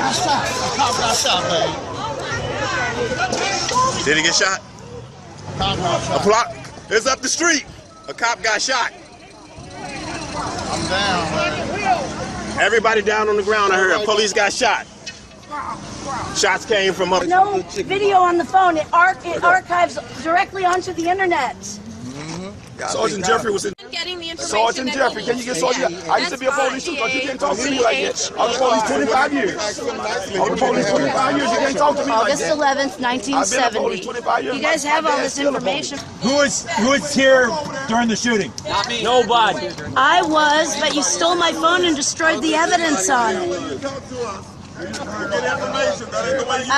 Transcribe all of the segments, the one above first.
got shot. A cop got shot, baby. Did he get shot? A cop got A shot. plot is up the street. A cop got shot. I'm down, man. Everybody down on the ground, I heard. Police got shot. Shots came from up. No video on the phone. It archives directly onto the internet. Sergeant Jeffrey was in. Getting the information Sergeant that Jeffrey, we can you get need. Sergeant? I used to be a police too, but you can't talk to me like that. I was police 25 years. I was police 25 years. You can't talk to me like August that. 11th, I've been a police 1970. 25 years. You guys have all this information. Who was here during the shooting? Not me. Nobody. I was, but you stole my phone and destroyed the evidence on it. I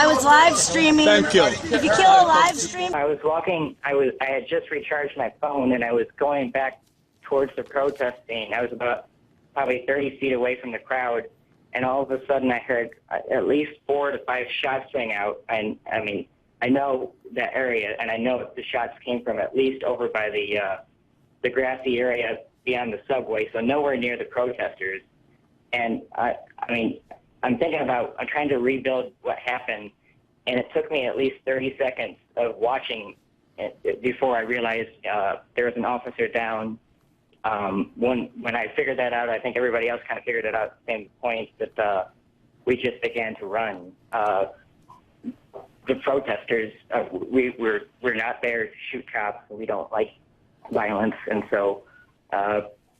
was live streaming. Thank you. If you kill a live stream, I was walking, I had just recharged my phone and I was going back towards the protest scene. I was about probably 30 feet away from the crowd, and all of a sudden I heard at least 4 to 5 shots ring out. And I mean, I know that area, and I know the shots came from at least over by the grassy area beyond the subway, so nowhere near the protesters. And I mean, I'm trying to rebuild what happened, and it took me at least 30 seconds of watching it before I realized there was an officer down. When I figured that out, I think everybody else kind of figured it out at the same point, that we just began to run. The protesters, we're not there to shoot cops. We don't like violence, and so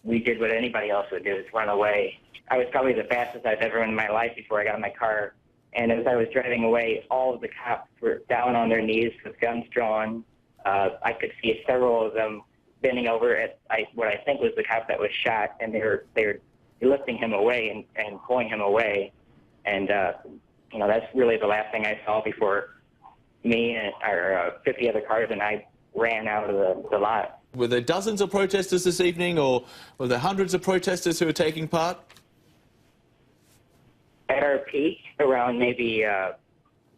we did what anybody else would do, is run away. I was probably the fastest I've ever run in my life before I got in my car. And as I was driving away, all of the cops were down on their knees with guns drawn. I could see several of them bending over at what I think was the cop that was shot, and they were lifting him away and pulling him away. And you know, that's really the last thing I saw before me and our 50 other cars and I ran out of the lot. Were there dozens of protesters this evening, or were there hundreds of protesters who were taking part? At our peak, around maybe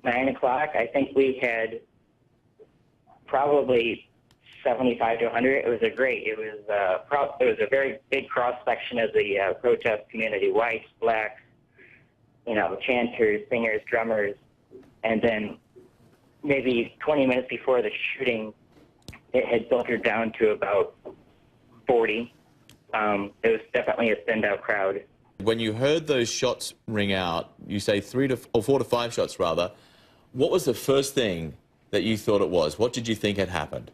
9 o'clock, I think we had probably 75 to 100. It was a very big cross section of the protest community: whites, blacks, you know, chanters, singers, drummers. And then maybe 20 minutes before the shooting, it had filtered down to about 40. It was definitely a thinned-out crowd. When you heard those shots ring out, you say 4 to 5 shots rather, what was the first thing that you thought it was? What did you think had happened?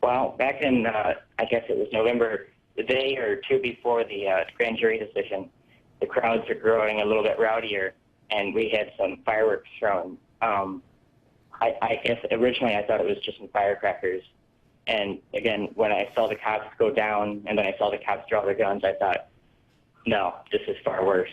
Well, back in, I guess it was November, the day or two before the grand jury decision, the crowds are growing a little bit rowdier, and we had some fireworks thrown. I guess originally I thought it was just some firecrackers. And again, when I saw the cops go down and then I saw the cops draw their guns, I thought, no, this is far worse.